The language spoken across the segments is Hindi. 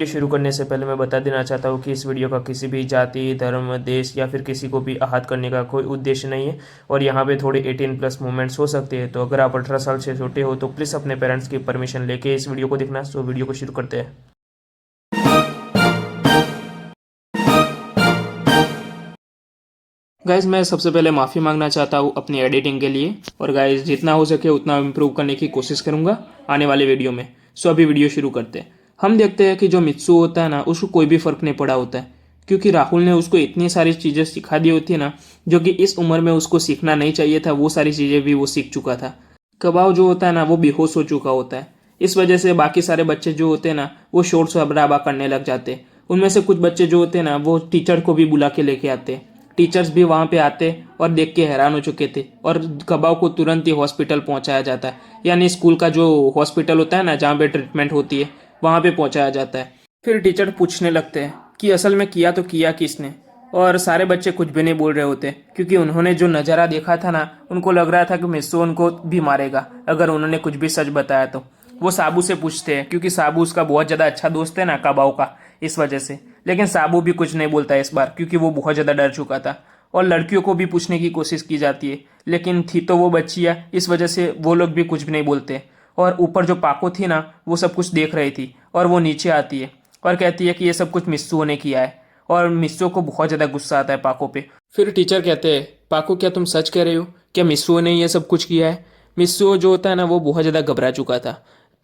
वीडियो शुरू करने से पहले मैं बता देना चाहता हूँ कि इस वीडियो का किसी भी जाति, धर्म, देश या फिर किसी को भी आहत करने का कोई उद्देश्य नहीं है। और यहाँ पे थोड़े 18+ मूवमेंट्स हो सकते हैं, तो अगर आप 18 साल से छोटे हो तो प्लीज़ अपने पेरेंट्स की परमिशन लेके इस वीडियो को देखना। तो वीडियो को शुरू करते हैं। गाइज़, मैं सबसे पहले माफ़ी मांगना चाहता हूँ अपनी एडिटिंग के लिए। और गाइज़, जितना हो सके उतना इम्प्रूव करने की कोशिश करूँगा आने वाले वीडियो में। सो अभी वीडियो शुरू करते हैं। हम देखते हैं कि जो मित्सु होता है ना, उसको कोई भी फ़र्क नहीं पड़ा होता है, क्योंकि राहुल ने उसको इतनी सारी चीज़ें सिखा दी होती है ना, जो कि इस उम्र में उसको सीखना नहीं चाहिए था। वो सारी चीज़ें भी वो सीख चुका था। कबाव जो होता है ना, वो बेहोश हो चुका होता है। इस वजह से बाकी सारे बच्चे जो होते हैं ना, वो शोर शराबा करने लग जाते हैं। उनमें से कुछ बच्चे जो होते हैं ना, वो टीचर को भी बुला के लेके आते हैं। टीचर्स भी वहाँ पे आते और देख के हैरान हो चुके थे, और कबाव को तुरंत ही हॉस्पिटल पहुँचाया जाता है, यानी स्कूल का जो हॉस्पिटल होता है ना, जहाँ पे ट्रीटमेंट होती है, वहाँ पे पहुँचाया जाता है। फिर टीचर पूछने लगते हैं कि असल में किया तो किया किसने। और सारे बच्चे कुछ भी नहीं बोल रहे होते, क्योंकि उन्होंने जो नज़ारा देखा था ना, उनको लग रहा था कि मिस्सू उनको भी मारेगा अगर उन्होंने कुछ भी सच बताया तो। वो साबू से पूछते हैं, क्योंकि साबू उसका बहुत ज़्यादा अच्छा दोस्त है ना, कबाव का, इस वजह से। लेकिन साबू भी कुछ नहीं बोलता है इस बार, क्योंकि वो बहुत ज़्यादा डर चुका था। और लड़कियों को भी पूछने की कोशिश की जाती है, लेकिन थी तो वो बच्चियाँ, इस वजह से वो लोग भी कुछ भी नहीं बोलते। और ऊपर जो पाको थी ना, वो सब कुछ देख रही थी, और वो नीचे आती है और कहती है कि ये सब कुछ मिस्सू ने किया है। और मिस्सू को बहुत ज़्यादा गुस्सा आता है पाको पे। फिर टीचर कहते हैं, पाको क्या तुम सच कह रहे हो? क्या मिस्सू ने ये सब कुछ किया है? मिस्सू जो होता है ना, वो बहुत ज़्यादा घबरा चुका था।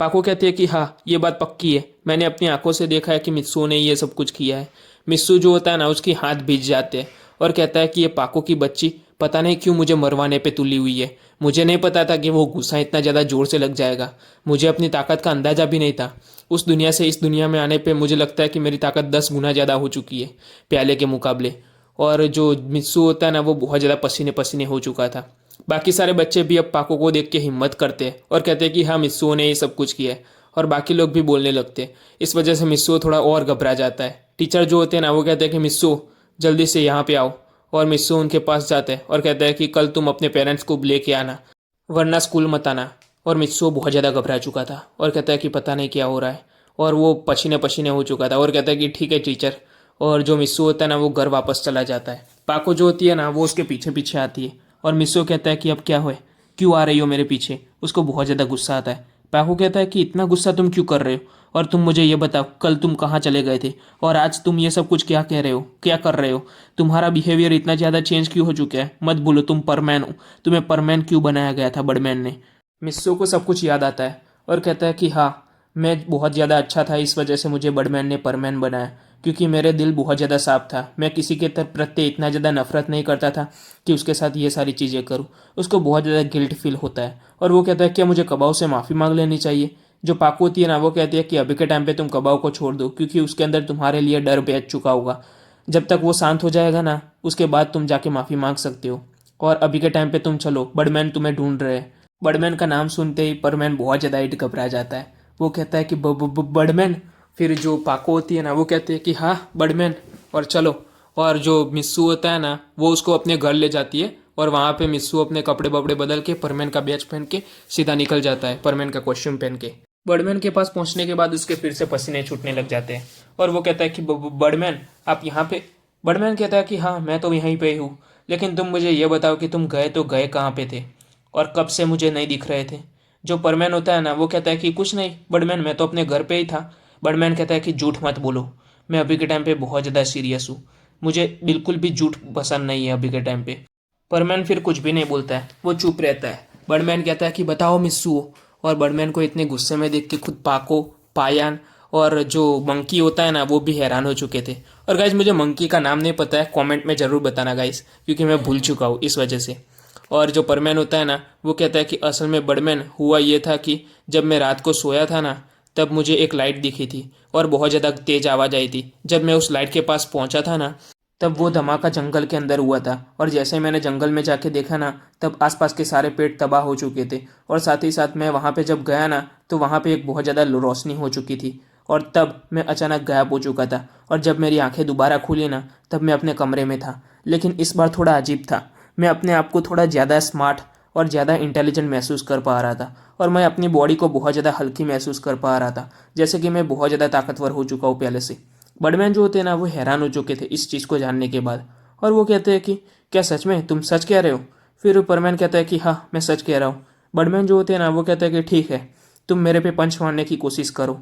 पाको कहती है कि हाँ, ये बात पक्की है, मैंने अपनी आंखों से देखा है कि मिस्सू ने ये सब कुछ किया है। मिस्सू जो होता है ना, उसके हाथ भीज जाते हैं और कहता है कि ये पाको की बच्ची पता नहीं क्यों मुझे मरवाने पे तुली हुई है। मुझे नहीं पता था कि वो गुस्सा इतना ज़्यादा जोर से लग जाएगा। मुझे अपनी ताकत का अंदाज़ा भी नहीं था। उस दुनिया से इस दुनिया में आने पे मुझे लगता है कि मेरी ताकत 10 गुना ज़्यादा हो चुकी है प्याले के मुकाबले। और जो मित्सु होता है ना, वो बहुत ज़्यादा पसीने पसीने हो चुका था। बाकी सारे बच्चे भी अब पाको को देख के हिम्मत करते हैं और कहते हैं कि हाँ, मित्सु ने ये सब कुछ किया है। और बाकी लोग भी बोलने लगते हैं। इस वजह से मित्सु थोड़ा और घबरा जाता है। टीचर जो होते हैं ना, वो कहते हैं कि मित्सु जल्दी से यहाँ पे आओ। और मित्सु उनके पास जाते हैं और कहता है कि कल तुम अपने पेरेंट्स को लेके आना, वरना स्कूल मत आना। और मित्सु बहुत ज़्यादा घबरा चुका था और कहता है कि पता नहीं क्या हो रहा है। और वो पसीने पसीने हो चुका था और कहता है कि ठीक है टीचर। और जो मिस्सू होता है ना, वो घर वापस चला जाता है। पाको जो होती है ना, वो उसके पीछे पीछे आती है। और मिस्सू कहता है कि अब क्या हुआ, क्यों आ रही हो मेरे पीछे? उसको बहुत ज़्यादा गुस्सा आता है। पाको कहता है कि इतना गुस्सा तुम क्यों कर रहे हो, और तुम मुझे ये बताओ कल तुम कहाँ चले गए थे, और आज तुम ये सब कुछ क्या कह रहे हो, क्या कर रहे हो? तुम्हारा बिहेवियर इतना ज़्यादा चेंज क्यों हो चुका है? मत बोलो तुम परमैन हो। तुम्हें परमैन क्यों बनाया गया था बड़मैन ने? मिस्सू को सब कुछ याद आता है और कहता है कि हाँ, मैं बहुत ज़्यादा अच्छा था, इस वजह से मुझे बड़मैन ने परमैन बनाया, क्योंकि मेरे दिल बहुत ज़्यादा साफ था। मैं किसी के प्रत्ये इतना ज़्यादा नफरत नहीं करता था कि उसके साथ ये सारी चीज़ें करूँ। उसको बहुत ज़्यादा गिल्ट फील होता है और वो कहता है क्या मुझे कबाव से माफ़ी मांग लेनी चाहिए? जो पाको होती है ना, वो कहती है कि अभी के टाइम पे तुम कबाव को छोड़ दो, क्योंकि उसके अंदर तुम्हारे लिए डर बैठ चुका होगा। जब तक वो शांत हो जाएगा ना, उसके बाद तुम जाके माफ़ी मांग सकते हो। और अभी के टाइम पे तुम चलो, बड़मैन तुम्हें ढूंढ रहे हैं। बड़मैन का नाम सुनते ही परमैन बहुत ज़्यादा ही घबरा जाता है। वो कहता है कि बड़मैन। फिर जो पाको होती है ना, वो कहती है कि हाँ बड़मैन, और चलो। और जो मिस्सू होता है ना, वो उसको अपने घर ले जाती है, और वहाँ पे मिस्सू अपने कपड़े वपड़े बदल के परमैन का बैच पहन के सीधा निकल जाता है, परमैन का कॉस्ट्यूम पहन के। बड़मैन के पास पहुँचने के बाद उसके फिर से पसीने छूटने लग जाते हैं, और वो कहता है कि बड़मैन आप यहाँ पे? बड़मैन कहता है कि हाँ, मैं तो यहीं पे ही हूँ, लेकिन तुम मुझे ये बताओ कि तुम गए तो गए कहाँ पे थे, और कब से मुझे नहीं दिख रहे थे? जो परमैन होता है ना, वो कहता है कि कुछ नहीं बड़मैन, मैं तो अपने घर पे ही था। बड़मैन कहता है कि झूठ मत बोलो, मैं अभी के टाइम पे बहुत ज़्यादा सीरियस हूँ। मुझे बिल्कुल भी झूठ पसंद नहीं है अभी के टाइम पे। परमैन फिर कुछ भी नहीं बोलता है, वो चुप रहता है। बड़मैन कहता है कि बताओ मिस्सू। और बड़मैन को इतने गुस्से में देख के खुद पाको, पायान और जो मंकी होता है ना, वो भी हैरान हो चुके थे। और गाइज, मुझे मंकी का नाम नहीं पता है, कमेंट में ज़रूर बताना गाइज, क्योंकि मैं भूल चुका हूँ इस वजह से। और जो परमैन होता है ना, वो कहता है कि असल में बड़मैन हुआ ये था कि जब मैं रात को सोया था ना, तब मुझे एक लाइट दिखी थी और बहुत ज़्यादा तेज आवाज़ आई थी। जब मैं उस लाइट के पास पहुंचा था ना, तब वो धमाका जंगल के अंदर हुआ था, और जैसे ही मैंने जंगल में जाके देखा ना, तब आसपास के सारे पेड़ तबाह हो चुके थे। और साथ ही साथ मैं वहाँ पे जब गया ना, तो वहाँ पे एक बहुत ज़्यादा रोशनी हो चुकी थी, और तब मैं अचानक गायब हो चुका था। और जब मेरी आंखें दोबारा खुली ना, तब मैं अपने कमरे में था। लेकिन इस बार थोड़ा अजीब था, मैं अपने आप को थोड़ा ज़्यादा स्मार्ट और ज़्यादा इंटेलिजेंट महसूस कर पा रहा था, और मैं अपनी बॉडी को बहुत ज़्यादा हल्की महसूस कर पा रहा था, जैसे कि मैं बहुत ज़्यादा ताकतवर हो चुका हूँ पहले से। बर्डमैन जो होते हैं ना वो हैरान हो चुके थे इस चीज़ को जानने के बाद, और वो कहते हैं कि क्या सच में तुम सच कह रहे हो? फिर परमैन कहता है कि हाँ मैं सच कह रहा हूँ। बर्डमैन जो होते हैं ना वो कहते हैं कि ठीक है, तुम मेरे पे पंच मारने की कोशिश करो।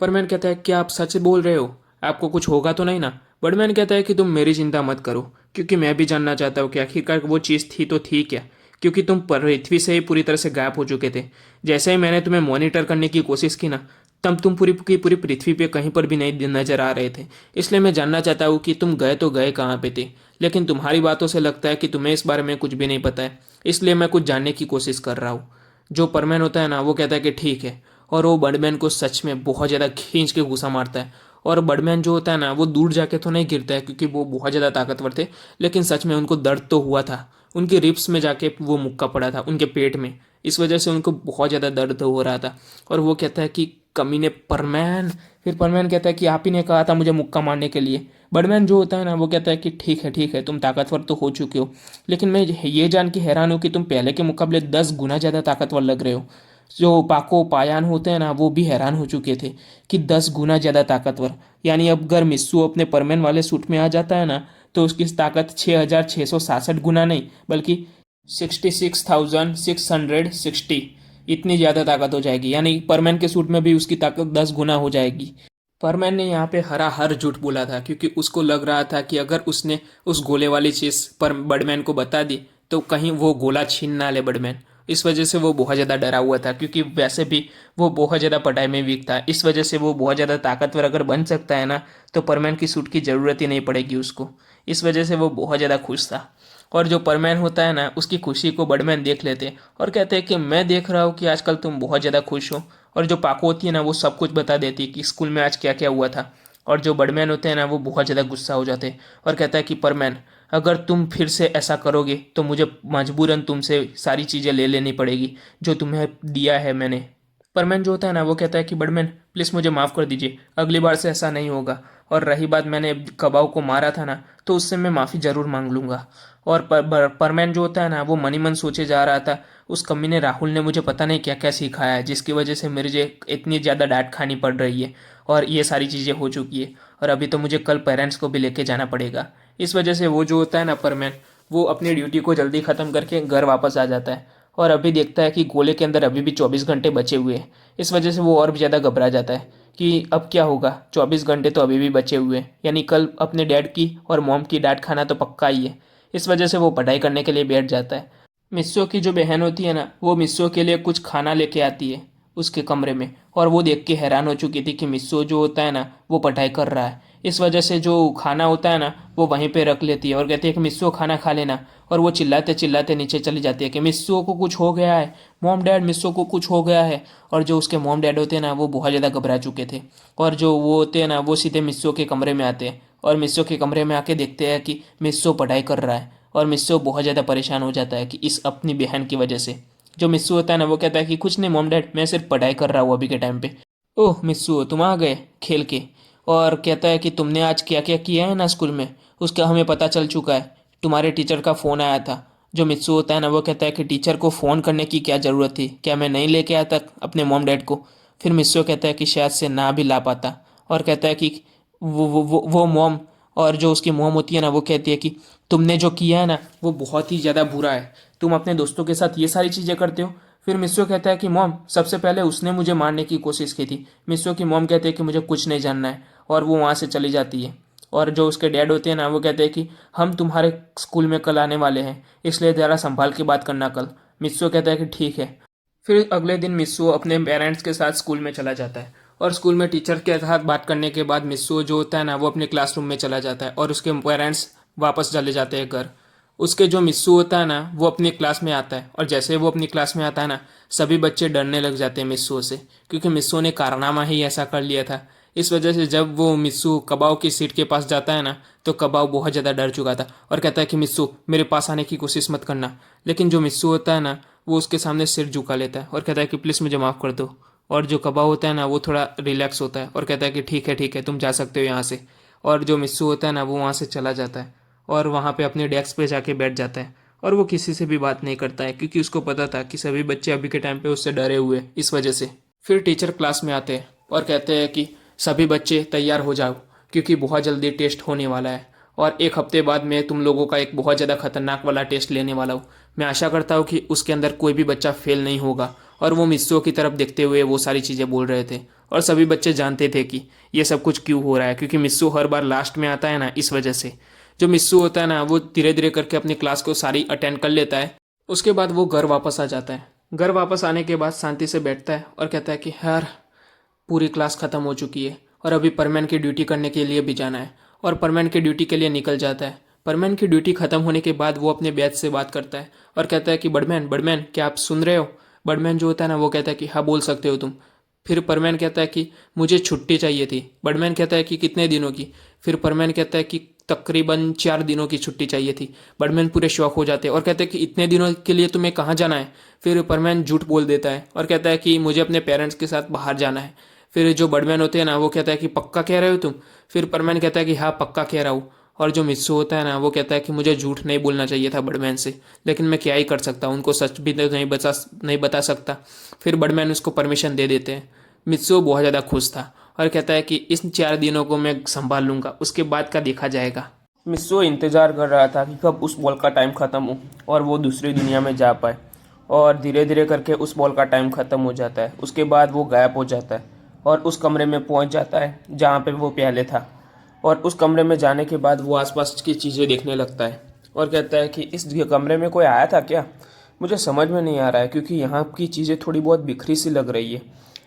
परमैन कहता है क्या आप सच बोल रहे हो? आपको कुछ होगा तो नहीं ना? बर्डमैन कहता है कि तुम मेरी चिंता मत करो, क्योंकि मैं भी जानना चाहता हूँ कि आखिरकार वो चीज़ थी तो थी क्या, क्योंकि तुम पृथ्वी से ही पूरी तरह से गायब हो चुके थे। जैसे ही मैंने तुम्हें मॉनिटर करने की कोशिश की ना, तब तुम पूरी की पूरी पृथ्वी पे कहीं पर भी नहीं नजर आ रहे थे। इसलिए मैं जानना चाहता हूँ कि तुम गए तो गए कहाँ पे थे, लेकिन तुम्हारी बातों से लगता है कि तुम्हें इस बारे में कुछ भी नहीं पता है, इसलिए मैं कुछ जानने की कोशिश कर रहा हूँ। जो परमैन होता है ना वो कहता है कि ठीक है, और वो बर्डमैन को सच में बहुत ज़्यादा खींच के घुसा मारता है। और बर्डमैन जो होता है ना वो दूर जाके तो नहीं गिरता है, क्योंकि वो बहुत ज़्यादा ताकतवर थे, लेकिन सच में उनको दर्द तो हुआ था। उनके रिब्स में जाके वो मुक्का पड़ा था, उनके पेट में। इस वजह से उनको बहुत ज़्यादा दर्द हो रहा था। और वो कहता है कि कमीने परमैन। फिर परमैन कहता है कि आप ही ने कहा था मुझे मुक्का मारने के लिए। बर्डमैन जो होता है ना वो कहता है कि ठीक है, तुम ताकतवर तो हो चुके हो, लेकिन मैं ये जान के हैरान हूँ कि तुम पहले के मुकाबले 10 गुना ज़्यादा ताकतवर लग रहे हो। जो पाको पायान होते हैं ना वो भी हैरान हो चुके थे कि 10 गुना ज़्यादा ताकतवर। यानी अब अगर मिस्सू अपने परमैन वाले सूट में आ जाता है ना, तो उसकी ताकत 6,667 गुना नहीं, बल्कि 66,660 इतनी ज़्यादा ताकत हो जाएगी। यानी परमैन के सूट में भी उसकी ताकत 10 गुना हो जाएगी। परमैन ने यहाँ पे हरा हर झूठ बोला था, क्योंकि उसको लग रहा था कि अगर उसने उस गोले वाली चीज़ पर बर्डमैन को बता दी तो कहीं वो गोला छीन ना ले बर्डमैन। इस वजह से वो बहुत ज़्यादा डरा हुआ था, क्योंकि वैसे भी वो बहुत ज़्यादा पढ़ाई में वीक था। इस वजह से वो बहुत ज़्यादा ताकतवर अगर बन सकता है ना, तो परमैन की सूट की ज़रूरत ही नहीं पड़ेगी उसको। इस वजह से वो बहुत ज़्यादा खुश था। और जो परमैन होता है ना उसकी खुशी को बर्डमैन देख लेते और कहते हैं कि मैं देख रहा हूँ कि आजकल तुम बहुत ज़्यादा खुश हो। और जो पाको होती है ना वो सब कुछ बता देती है कि स्कूल में आज क्या क्या हुआ था। और जो बर्डमैन होते हैं ना वो बहुत ज़्यादा गुस्सा हो जाते हैं और कहता है कि परमैन, अगर तुम फिर से ऐसा करोगे तो मुझे मजबूरन तुमसे सारी चीज़ें ले लेनी पड़ेगी जो तुम्हें दिया है मैंने। परमैन जो होता है ना वो कहता है कि बर्डमैन प्लीज़ मुझे माफ़ कर दीजिए, अगली बार से ऐसा नहीं होगा। और रही बात मैंने कबाऊ को मारा था ना, तो उससे मैं माफ़ी ज़रूर मांग लूँगा। और परमैन जो होता है ना वो मनी मन सोचे जा रहा था, उस कमीने राहुल ने मुझे पता नहीं क्या क्या सिखाया है जिसकी वजह से मुझे इतनी ज़्यादा डांट खानी पड़ रही है और ये सारी चीज़ें हो चुकी है। और अभी तो मुझे कल पेरेंट्स को भी लेके जाना पड़ेगा। इस वजह से वो जो होता है ना परमैन, वो अपनी ड्यूटी को जल्दी ख़त्म करके घर वापस आ जाता है। और अभी देखता है कि गोले के अंदर अभी भी 24 घंटे बचे हुए हैं। इस वजह से वो और भी ज़्यादा घबरा जाता है कि अब क्या होगा, 24 घंटे तो अभी भी बचे हुए हैं, यानी कल अपने डैड की और मॉम की डांट खाना तो पक्का ही है। इस वजह से वो पढ़ाई करने के लिए बैठ जाता है। मिस्सो की जो बहन होती है ना वो मिस्सो के लिए कुछ खाना लेके आती है उसके कमरे में, और वो देख के हैरान हो चुकी थी कि मिस्सो जो होता है ना वो पढ़ाई कर रहा है। इस वजह से जो खाना होता है ना वो वहीं पे रख लेती है और कहती है कि मिस्सो खाना खा लेना। और वो चिल्लाते चिल्लाते नीचे चली जाती है कि मिस्सो को कुछ हो गया है, मॉम डैड मिस्सो को कुछ हो गया है। और जो उसके मॉम डैड होते हैं ना वो बहुत ज़्यादा घबरा चुके थे, और जो वो होते हैं ना वो सीधे मिस्सो के कमरे में आते हैं और मिस्सो के कमरे में आके देखते हैं कि मिस्सो पढ़ाई कर रहा है। और मिस्सो बहुत ज़्यादा परेशान हो जाता है कि इस अपनी बहन की वजह से। जो मिस्सू होता है ना वो कहता है कि कुछ नहीं मॉम डैड, मैं सिर्फ पढ़ाई कर रहा हूँ अभी के टाइम पे। ओह मिस्सू तुम आ गए खेल के। और कहता है कि तुमने आज क्या क्या किया है ना स्कूल में, उसका हमें पता चल चुका है, तुम्हारे टीचर का फ़ोन आया था। जो मिस्सू होता है ना वो कहता है कि टीचर को फ़ोन करने की क्या ज़रूरत थी, क्या मैं नहीं लेके आया था अपने मॉम डैड को। फिर मिस्सू कहता है कि शायद से ना भी ला पाता, और कहता है कि वो मॉम, और जो उसकी मॉम होती है ना वो कहती है कि तुमने जो किया है ना वो बहुत ही ज़्यादा बुरा है, तुम अपने दोस्तों के साथ ये सारी चीज़ें करते हो। फिर मिस्सो कहता है कि मॉम सबसे पहले उसने मुझे मारने की कोशिश की थी। मिस्सो की मॉम कहते हैं कि मुझे कुछ नहीं जानना है, और वो वहाँ से चली जाती है। और जो उसके डैड होते हैं ना वो कहते हैं कि हम तुम्हारे स्कूल में कल आने वाले हैं, इसलिए ज़रा संभाल के बात करना कल। मिस्सो कहता है कि ठीक है। फिर अगले दिन मिस्सू अपने पेरेंट्स के साथ स्कूल में चला जाता है, और स्कूल में टीचर के साथ बात करने के बाद मिस्सू जो होता है ना वो अपने क्लासरूम में चला जाता है और उसके पेरेंट्स वापस चले जाते हैं घर। उसके जो मिस्सू होता है ना वो अपनी क्लास में आता है, और जैसे वो अपनी क्लास में आता है ना सभी बच्चे डरने लग जाते हैं मिस्सू से, क्योंकि मिस्सू ने कारनामा ही ऐसा कर लिया था। इस वजह से जब वो मिस्सू कबाव की सीट के पास जाता है ना तो कबाव बहुत ज़्यादा डर चुका था और कहता है कि मिस्सू मेरे पास आने की कोशिश मत करना। लेकिन जो मिस्सू होता है ना वो उसके सामने सिर झुका लेता है और कहता है कि प्लीज़ मुझे माफ़ कर दो। और जो कबाव होता है ना वो थोड़ा रिलैक्स होता है और कहता है कि ठीक है तुम जा सकते हो यहाँ से। और जो मिस्सू होता है ना वो वहाँ से चला जाता है और वहाँ पे अपने डेस्क पे जाके बैठ जाता है। और वो किसी से भी बात नहीं करता है क्योंकि उसको पता था कि सभी बच्चे अभी के टाइम पे उससे डरे हुए हैं, इस वजह से। फिर टीचर क्लास में आते हैं और कहते हैं कि सभी बच्चे तैयार हो जाओ क्योंकि बहुत जल्दी टेस्ट होने वाला है और एक हफ्ते बाद मैं तुम लोगों का एक बहुत ज़्यादा खतरनाक वाला टेस्ट लेने वाला हूँ। मैं आशा करता हूँ कि उसके अंदर कोई भी बच्चा फेल नहीं होगा। और वो मिस्सो की तरफ देखते हुए वो सारी चीज़ें बोल रहे थे और सभी बच्चे जानते थे कि ये सब कुछ क्यों हो रहा है, क्योंकि मिस्सो हर बार लास्ट में आता है ना, इस वजह से। जो मिस्सो होता है ना, वो धीरे धीरे करके अपनी क्लास को सारी अटेंड कर लेता है। उसके बाद वो घर वापस आ जाता है। घर वापस आने के बाद शांति से बैठता है और कहता है कि यार, पूरी क्लास ख़त्म हो चुकी है और अभी परमैन की ड्यूटी करने के लिए भी जाना है। और परमैन की ड्यूटी के लिए निकल जाता है। परमैन की ड्यूटी ख़त्म होने के बाद वो अपने बैच से बात करता है और कहता है कि बड़मैन बड़मैन, क्या आप सुन रहे हो? बड़मैन जो होता है ना, वो कहता है कि हाँ, बोल सकते हो तुम। फिर परमैन कहता है कि मुझे छुट्टी चाहिए थी। बड़मैन कहता है कि कितने दिनों की? फिर परमैन कहता है कि तकरीबन 4 दिनों की छुट्टी चाहिए थी। बड़मैन पूरे शौक हो जाते हैं और कहते हैं कि इतने दिनों के लिए तुम्हें कहाँ जाना है? फिर परमैन झूठ बोल देता है और कहता है कि मुझे अपने पेरेंट्स के साथ बाहर जाना है। फिर जो बड़मैन होते हैं ना, वो कहता है कि पक्का कह रहे हो तुम? फिर परमैन कहता है कि हाँ, पक्का कह रहा हूँ। और जो मित्सु होता है ना, वो कहता है कि मुझे झूठ नहीं बोलना चाहिए था बड़मैन से, लेकिन मैं क्या ही कर सकता हूँ, उनको सच भी तो नहीं बता सकता। फिर बड़मैन उसको परमिशन दे देते हैं। मित्सु बहुत ज़्यादा खुश था और कहता है कि इस 4 दिनों को मैं संभाल लूँगा, उसके बाद का देखा जाएगा। मित्सु इंतज़ार कर रहा था कि कब उस बॉल का टाइम ख़त्म हो और वो दूसरी दुनिया में जा पाए। और धीरे धीरे करके उस बॉल का टाइम ख़त्म हो जाता है। उसके बाद वो गायब हो जाता है और उस कमरे में पहुंच जाता है जहाँ पे वो पहले था। और उस कमरे में जाने के बाद वो आसपास की चीज़ें देखने लगता है और कहता है कि इस कमरे में कोई आया था क्या? मुझे समझ में नहीं आ रहा है क्योंकि यहाँ की चीज़ें थोड़ी बहुत बिखरी सी लग रही है।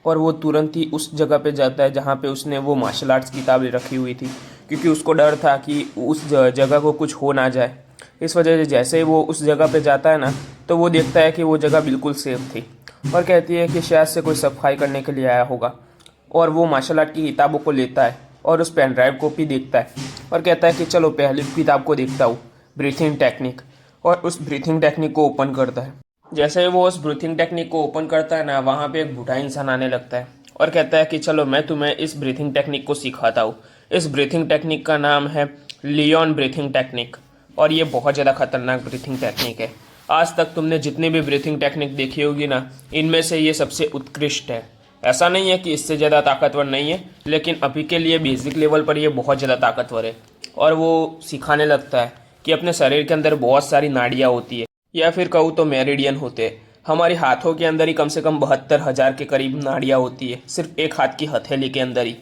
और वो तुरंत ही उस जगह पे जाता है जहाँ पे उसने वो मार्शल आर्ट्स की किताबें रखी हुई थी, क्योंकि उसको डर था कि उस जगह को कुछ हो ना जाए। इस वजह से जैसे ही वो उस जगह पे जाता है ना, तो वो देखता है कि वो जगह बिल्कुल सेफ थी और कहती है कि शायद से कोई सफाई करने के लिए आया होगा। और वो मार्शल आर्ट की किताबों को लेता है और उस पेन ड्राइव को भी देखता है और कहता है कि चलो पहली किताब को देखता हूँ, ब्रीथिंग टेक्निक। और उस ब्रीथिंग टेक्निक को ओपन करता है। जैसे ही वो उस ब्रीथिंग टेक्निक को ओपन करता है ना, वहाँ पे एक बूढ़ा इंसान आने लगता है और कहता है कि चलो मैं तुम्हें इस ब्रीथिंग टेक्निक को सिखाता हूँ। इस ब्रीथिंग टेक्निक का नाम है लियोन ब्रीथिंग टेक्निक और ये बहुत ज़्यादा खतरनाक ब्रीथिंग टेक्निक है। आज तक तुमने जितनी भी ब्रीथिंग टेक्निक देखी होगी ना, इनमें से ये सबसे उत्कृष्ट है। ऐसा नहीं है कि इससे ज़्यादा ताकतवर नहीं है, लेकिन अभी के लिए बेसिक लेवल पर ये बहुत ज़्यादा ताकतवर है। और वो सिखाने लगता है कि अपने शरीर के अंदर बहुत सारी नाड़ियाँ होती है, या फिर कहूँ तो मेरिडियन होते हैं। हमारे हाथों के अंदर ही कम से कम 72,000 के करीब नाड़ियाँ होती है, सिर्फ एक हाथ की हथेली के अंदर ही।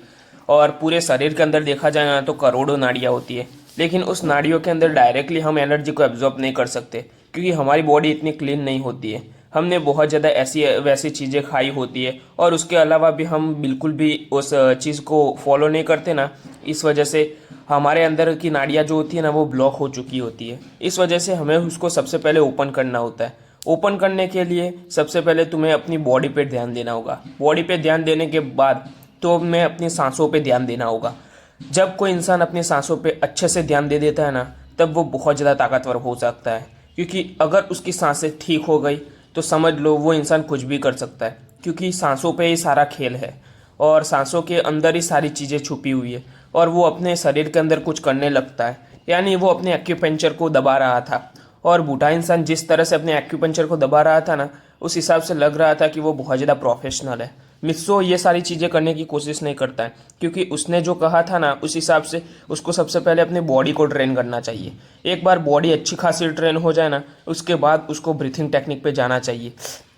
और पूरे शरीर के अंदर देखा जाए ना, तो करोड़ों नाड़ियाँ होती है। लेकिन उस नाड़ियों के अंदर डायरेक्टली हम एनर्जी को एब्जॉर्ब नहीं कर सकते, क्योंकि हमारी बॉडी इतनी क्लीन नहीं होती है। हमने बहुत ज़्यादा ऐसी वैसी चीज़ें खाई होती है और उसके अलावा भी हम बिल्कुल भी उस चीज़ को फॉलो नहीं करते ना, इस वजह से हमारे अंदर की नाड़ियाँ जो होती है ना, वो ब्लॉक हो चुकी होती है। इस वजह से हमें उसको सबसे पहले ओपन करना होता है। ओपन करने के लिए सबसे पहले तुम्हें अपनी बॉडी पे ध्यान देना होगा। बॉडी पे ध्यान देने के बाद तो हमें अपनी सांसों पे ध्यान देना होगा। जब कोई इंसान अपनी सांसों पे अच्छे से ध्यान दे देता है ना, तब वो बहुत ज़्यादा ताकतवर हो सकता है। क्योंकि अगर उसकी सांसें ठीक हो गई तो समझ लो वो इंसान कुछ भी कर सकता है, क्योंकि सांसों पे ही सारा खेल है और सांसों के अंदर ही सारी चीज़ें छुपी हुई है। और वो अपने शरीर के अंदर कुछ करने लगता है, यानी वो अपने एक्यूपंक्चर को दबा रहा था। और बूढ़ा इंसान जिस तरह से अपने एक्यूपंक्चर को दबा रहा था ना, उस हिसाब से लग रहा था कि वो बहुत ज़्यादा प्रोफेशनल है। मित्सो ये सारी चीज़ें करने की कोशिश नहीं करता है, क्योंकि उसने जो कहा था ना, उस हिसाब से उसको सबसे पहले अपनी बॉडी को ट्रेन करना चाहिए। एक बार बॉडी अच्छी खासी ट्रेन हो जाए ना, उसके बाद उसको ब्रीथिंग टेक्निक पे जाना चाहिए।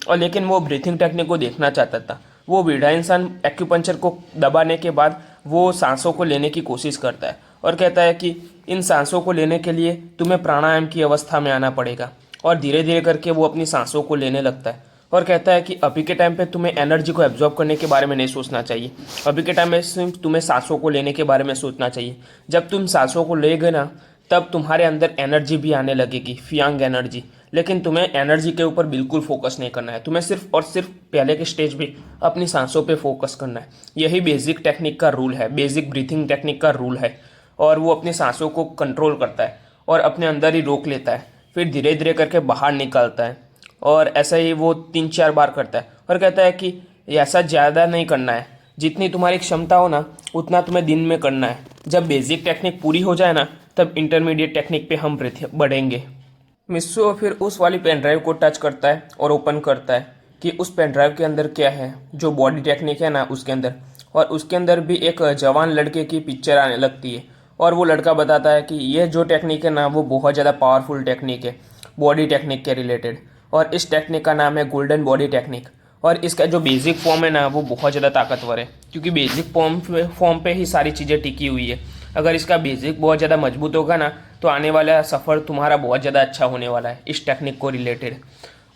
और लेकिन वो ब्रीथिंग टेक्निक को देखना चाहता था। वो बूढ़ा इंसान एक्यूपंक्चर को दबाने के बाद वो सांसों को लेने की कोशिश करता है और कहता है कि इन सांसों को लेने के लिए तुम्हें प्राणायाम की अवस्था में आना पड़ेगा। और धीरे धीरे करके वो अपनी सांसों को लेने लगता है और कहता है कि अभी के टाइम पे तुम्हें एनर्जी को एब्जॉर्ब करने के बारे में नहीं सोचना चाहिए। अभी के टाइम में सिर्फ तुम्हें सांसों को लेने के बारे में सोचना चाहिए। जब तुम सांसों को लेगे ना, तब तुम्हारे अंदर एनर्जी भी आने लगेगी, फियांग एनर्जी। लेकिन तुम्हें एनर्जी के ऊपर बिल्कुल फोकस नहीं करना है। तुम्हें सिर्फ और सिर्फ पहले के स्टेज पे अपनी सांसों पे फोकस करना है। यही बेसिक टेक्निक का रूल है, बेसिक ब्रीथिंग टेक्निक का रूल है। और वो अपनी सांसों को कंट्रोल करता है और अपने अंदर ही रोक लेता है, फिर धीरे धीरे करके बाहर निकालता है। और ऐसा ही वो 3-4 बार करता है और कहता है कि ऐसा ज़्यादा नहीं करना है, जितनी तुम्हारी क्षमता हो ना, उतना तुम्हें दिन में करना है। जब बेसिक टेक्निक पूरी हो जाए ना, तब इंटरमीडिएट टेक्निक पे हम बढ़ेंगे। मिस्सो फिर उस वाली पेन ड्राइव को टच करता है और ओपन करता है कि उस पेन ड्राइव के अंदर क्या है, जो बॉडी टेक्निक है ना उसके अंदर। और उसके अंदर भी एक जवान लड़के की पिक्चर आने लगती है और वो लड़का बताता है कि ये जो टेक्निक है ना वो बहुत ज़्यादा पावरफुल टेक्निक है बॉडी टेक्निक के रिलेटेड। और इस टेक्निक का नाम है गोल्डन बॉडी टेक्निक। और इसका जो बेसिक फॉर्म है ना वो बहुत ज़्यादा ताकतवर है, क्योंकि बेसिक फॉर्म पे ही सारी चीज़ें टिकी हुई है। अगर इसका बेसिक बहुत ज़्यादा मजबूत होगा ना तो आने वाला सफ़र तुम्हारा बहुत ज़्यादा अच्छा होने वाला है इस टेक्निक को रिलेटेड।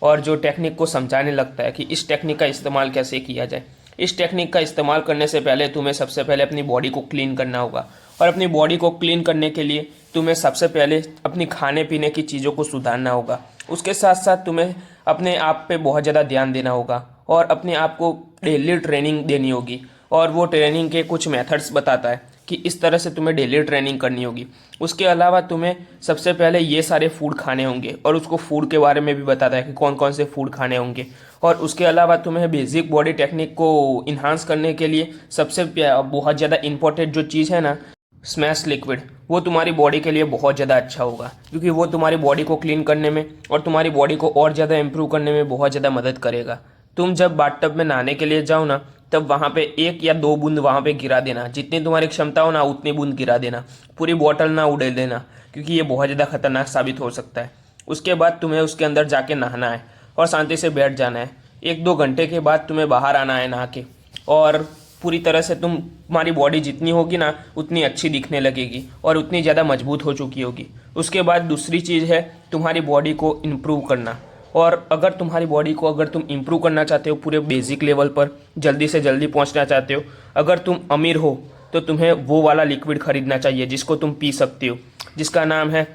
और जो टेक्निक को समझाने लगता है कि इस टेक्निक का इस्तेमाल कैसे किया जाए। इस टेक्निक का इस्तेमाल करने से पहले तुम्हें सबसे पहले अपनी बॉडी को क्लीन करना होगा। और अपनी बॉडी को क्लीन करने के लिए तुम्हें सबसे पहले अपनी खाने पीने की चीज़ों को सुधारना होगा। उसके साथ साथ तुम्हें अपने आप पे बहुत ज़्यादा ध्यान देना होगा और अपने आप को डेली ट्रेनिंग देनी होगी। और वो ट्रेनिंग के कुछ मेथड्स बताता है कि इस तरह से तुम्हें डेली ट्रेनिंग करनी होगी। उसके अलावा तुम्हें सबसे पहले ये सारे फूड खाने होंगे और उसको फूड के बारे में भी बताता है कि कौन कौन से फूड खाने होंगे। और उसके अलावा तुम्हें बेसिक बॉडी टेक्निक को इन्हांस करने के लिए सबसे बहुत ज़्यादा इंपॉर्टेंट जो चीज़ है ना, स्मैश लिक्विड, वो तुम्हारी बॉडी के लिए बहुत ज़्यादा अच्छा होगा, क्योंकि वो तुम्हारी बॉडी को क्लीन करने में और तुम्हारी बॉडी को और ज़्यादा इंप्रूव करने में बहुत ज़्यादा मदद करेगा। तुम जब बाथटब में नहाने के लिए जाओ ना, तब वहाँ पे 1 या 2 बूंद वहाँ पे गिरा देना, जितनी तुम्हारी क्षमता हो ना उतनी बूंद गिरा देना। पूरी बॉटल ना उड़े देना, क्योंकि ये बहुत ज़्यादा खतरनाक साबित हो सकता है। उसके बाद तुम्हें उसके अंदर जाके नहाना है और शांति से बैठ जाना है। 1-2 घंटे के बाद तुम्हें बाहर आना है नहा के। और पूरी तरह से तुम्हारी बॉडी जितनी होगी ना उतनी अच्छी दिखने लगेगी और उतनी ज़्यादा मजबूत हो चुकी होगी। उसके बाद दूसरी चीज़ है तुम्हारी बॉडी को इम्प्रूव करना। और अगर तुम्हारी बॉडी को अगर तुम इम्प्रूव करना चाहते हो पूरे बेसिक लेवल पर, जल्दी से जल्दी पहुंचना चाहते हो, अगर तुम अमीर हो तो तुम्हें वो वाला लिक्विड खरीदना चाहिए जिसको तुम पी सकते हो, जिसका नाम है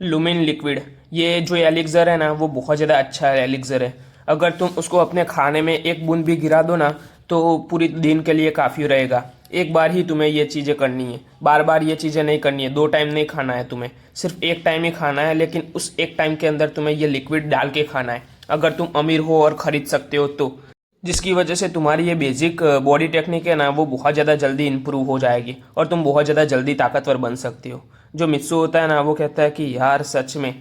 लुमिन लिक्विड। ये जो एलिक्सर है ना वो बहुत ज़्यादा अच्छा एलिक्सर है। अगर तुम उसको अपने खाने में 1 बूंद भी गिरा दो ना तो पूरी दिन के लिए काफ़ी रहेगा। एक बार ही तुम्हें ये चीज़ें करनी है, बार बार ये चीज़ें नहीं करनी है। 2 टाइम नहीं खाना है तुम्हें, सिर्फ 1 टाइम ही खाना है, लेकिन उस 1 टाइम के अंदर तुम्हें ये लिक्विड डाल के खाना है, अगर तुम अमीर हो और ख़रीद सकते हो तो। जिसकी वजह से तुम्हारी ये बेसिक बॉडी टेक्निक है ना वो बहुत ज़्यादा जल्दी इंप्रूव हो जाएगी और तुम बहुत ज़्यादा जल्दी ताकतवर बन सकते हो। जो मित्सु होता है ना वो कहता है कि यार सच में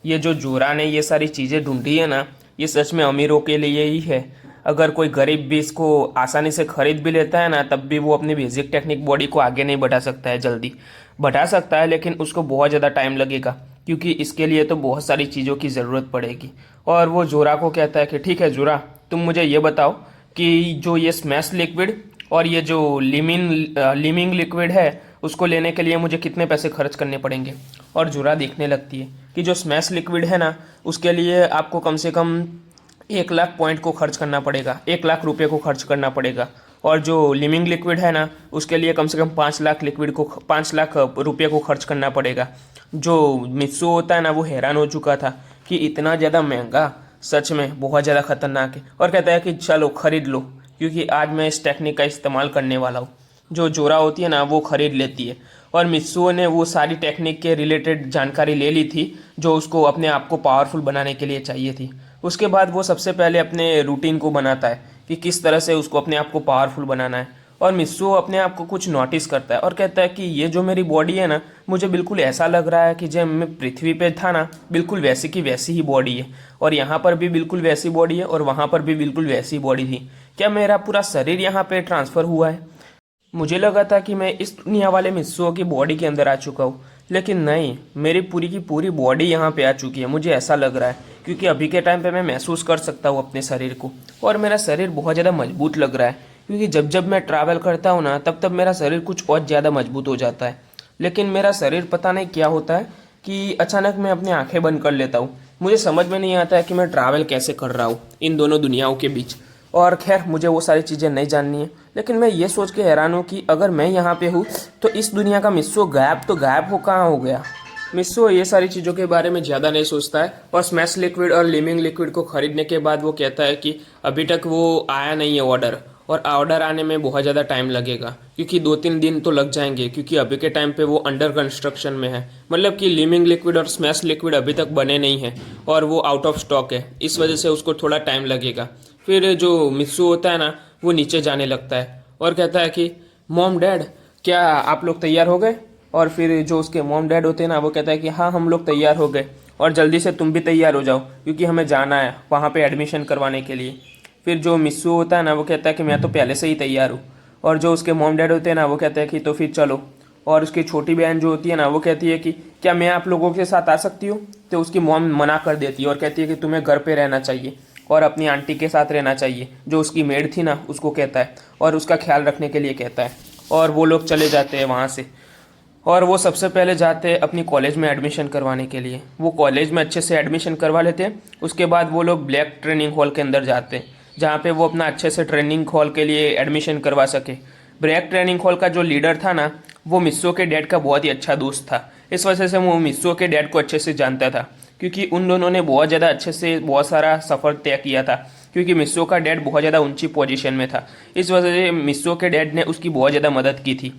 ये जो जोरा ने ये सारी चीज़ें ढूंढी है ना, ये सच में अमीरों के लिए ही है। अगर कोई गरीब भी इसको आसानी से खरीद भी लेता है ना, तब भी वो अपनी बेसिक टेक्निक बॉडी को आगे नहीं बढ़ा सकता है। जल्दी बढ़ा सकता है लेकिन उसको बहुत ज़्यादा टाइम लगेगा, क्योंकि इसके लिए तो बहुत सारी चीज़ों की ज़रूरत पड़ेगी। और वो जोरा को कहता है कि ठीक है जोरा, तुम मुझे ये बताओ कि जो ये स्मैश लिक्विड और ये जो लिमिंग लिक्विड है उसको लेने के लिए मुझे कितने पैसे खर्च करने पड़ेंगे। और जोरा देखने लगती है कि जो स्मैश लिक्विड है ना उसके लिए आपको कम से कम 1 लाख पॉइंट को खर्च करना पड़ेगा, 1 लाख रुपये को खर्च करना पड़ेगा। और जो लिमिंग लिक्विड है ना उसके लिए कम से कम 5 लाख रुपये को खर्च करना पड़ेगा। जो मित्सु होता है ना वो हैरान हो चुका था कि इतना ज़्यादा महंगा, सच में बहुत ज़्यादा खतरनाक है। और कहता है कि चलो खरीद लो, क्योंकि आज मैं इस टेक्निक का इस्तेमाल करने वाला हूँ। जो जोरा होती है ना वो खरीद लेती है और मित्सुओ ने वो सारी टेक्निक के रिलेटेड जानकारी ले ली थी जो उसको अपने आप को पावरफुल बनाने के लिए चाहिए थी। उसके बाद वो सबसे पहले अपने रूटीन को बनाता है कि किस तरह से उसको अपने आप को पावरफुल बनाना है। और मित्सुओ अपने आप को कुछ नोटिस करता है और कहता है कि ये जो मेरी बॉडी है ना, मुझे बिल्कुल ऐसा लग रहा है कि जब मैं पृथ्वी पे था ना बिल्कुल वैसी की वैसी ही बॉडी है, और यहाँ पर भी बिल्कुल वैसी बॉडी है और वहाँ पर भी बिल्कुल वैसी बॉडी थी। क्या मेरा पूरा शरीर यहाँ पे ट्रांसफ़र हुआ है? मुझे लगा था कि मैं इस दुनिया वाले मिस्सुओं की बॉडी के अंदर आ चुका हूँ, लेकिन नहीं, मेरी पूरी की पूरी बॉडी यहाँ पे आ चुकी है, मुझे ऐसा लग रहा है। क्योंकि अभी के टाइम पे मैं महसूस कर सकता हूँ अपने शरीर को, और मेरा शरीर बहुत ज़्यादा मजबूत लग रहा है। क्योंकि जब जब मैं ट्रैवल करता हूँ ना तब तब मेरा शरीर कुछ और ज़्यादा मजबूत हो जाता है। लेकिन मेरा शरीर पता नहीं क्या होता है कि अचानक मैं अपनी आंखें बंद कर लेता हूँ। मुझे समझ में नहीं आता है कि मैं ट्रैवल कैसे कर रहा हूँ इन दोनों दुनियाओं के बीच। और खैर मुझे वो सारी चीज़ें नहीं जाननी है, लेकिन मैं ये सोच के हैरान हूँ कि अगर मैं यहाँ पे हूँ तो इस दुनिया का मिस्सो गायब तो गायब हो कहाँ हो गया। मिस्सो ये सारी चीज़ों के बारे में ज़्यादा नहीं सोचता है और स्मैश लिक्विड और लिमिंग लिक्विड को खरीदने के बाद वो कहता है कि अभी तक वो आया नहीं है ऑर्डर, और ऑर्डर आने में बहुत ज़्यादा टाइम लगेगा, क्योंकि 2-3 दिन तो लग जाएंगे, क्योंकि अभी के टाइम पे वो अंडर कंस्ट्रक्शन में है। मतलब कि लिमिंग लिक्विड और स्मैश लिक्विड अभी तक बने नहीं हैं और वो आउट ऑफ स्टॉक है, इस वजह से उसको थोड़ा टाइम लगेगा। फिर जो मित्सु होता है ना वो नीचे जाने लगता है और कहता है कि मॉम डैड, क्या आप लोग तैयार हो गए? और फिर जो उसके मॉम डैड होते हैं ना वो कहता है कि हाँ हम लोग तैयार हो गए। और जल्दी से तुम भी तैयार हो जाओ क्योंकि हमें जाना है वहाँ पे एडमिशन करवाने के लिए। फिर जो मिस्सू होता है ना वो कहता है कि मैं तो पहले से ही तैयार हूँ। और जो उसके मॉम डैड होते हैं ना वो कहते हैं कि तो फिर चलो। और उसकी छोटी बहन जो होती है ना वो कहती है कि क्या मैं आप लोगों के साथ आ सकती हूँ। तो उसकी मॉम मना कर देती है और कहती है कि तुम्हें घर पे रहना चाहिए और अपनी आंटी के साथ रहना चाहिए, जो उसकी मेड थी ना उसको कहता है और उसका ख्याल रखने के लिए कहता है। और वो लोग चले जाते हैं वहाँ से। और वो सबसे पहले जाते हैं अपनी कॉलेज में एडमिशन करवाने के लिए। वो कॉलेज में अच्छे से एडमिशन करवा लेते हैं। उसके बाद वो लोग ब्लैक ट्रेनिंग हॉल के अंदर जाते हैं जहाँ पे वो अपना अच्छे से ट्रेनिंग हॉल के लिए एडमिशन करवा सके। ब्लैक ट्रेनिंग हॉल का जो लीडर था ना वो मिस्सो के डैड का बहुत ही अच्छा दोस्त था। इस वजह से वो मिस्सो के डैड को अच्छे से जानता था क्योंकि उन दोनों ने बहुत ज़्यादा अच्छे से बहुत सारा सफ़र तय किया था। क्योंकि मिस्सो का डैड बहुत ज़्यादा ऊंची पोजीशन में था, इस वजह से मिस्सो के डैड ने उसकी बहुत ज़्यादा मदद की थी।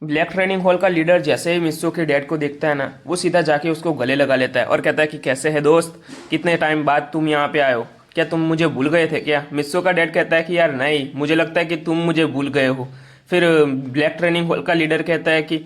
ब्लैक ट्रेनिंग हॉल का लीडर जैसे ही मिस्सो के डैड को देखता है ना वो सीधा जाके उसको गले लगा लेता है और कहता है कि कैसे है दोस्त, कितने टाइम बाद तुम यहाँ पे आए हो, क्या तुम मुझे भूल गए थे क्या। मिस्सो का डैड कहता है कि यार नहीं, मुझे लगता है कि तुम मुझे भूल गए हो। फिर ब्लैक ट्रेनिंग हॉल का लीडर कहता है कि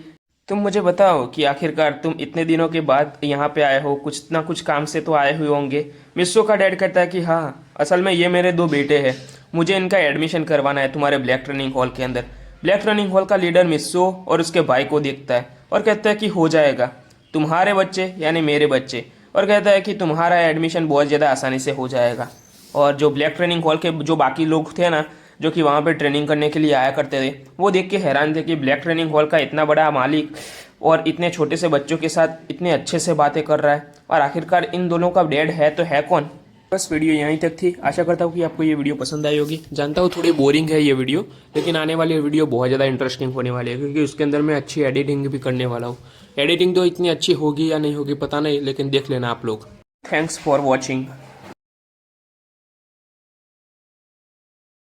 तुम मुझे बताओ कि आखिरकार तुम इतने दिनों के बाद यहाँ पे आए हो, कुछ ना कुछ काम से तो आए हुए होंगे। मिस्सो का डैड कहता है कि हाँ, असल में ये मेरे दो बेटे हैं, मुझे इनका एडमिशन करवाना है तुम्हारे ब्लैक ट्रेनिंग हॉल के अंदर। ब्लैक रनिंग हॉल का लीडर मिस्सो और उसके भाई को देखता है और कहता है कि हो जाएगा, तुम्हारे बच्चे यानी मेरे बच्चे। और कहता है कि तुम्हारा एडमिशन बहुत ज़्यादा आसानी से हो जाएगा। और जो ब्लैक ट्रेनिंग हॉल के जो बाकी लोग थे ना जो कि वहाँ पे ट्रेनिंग करने के लिए आया करते थे वो देख के हैरान थे कि ब्लैक ट्रेनिंग हॉल का इतना बड़ा मालिक और इतने छोटे से बच्चों के साथ इतने अच्छे से बातें कर रहा है, और आखिरकार इन दोनों का डैड है तो है कौन। बस वीडियो यहीं तक थी। आशा करता हूँ कि आपको ये वीडियो पसंद आई होगी। जानता हूँ थोड़ी बोरिंग है ये वीडियो, लेकिन आने वाली वीडियो बहुत ज़्यादा इंटरेस्टिंग होने वाली है क्योंकि उसके अंदर मैं अच्छी एडिटिंग भी करने वाला हूँ। एडिटिंग तो इतनी अच्छी होगी या नहीं होगी पता नहीं, लेकिन देख लेना आप लोग। Thanks for watching.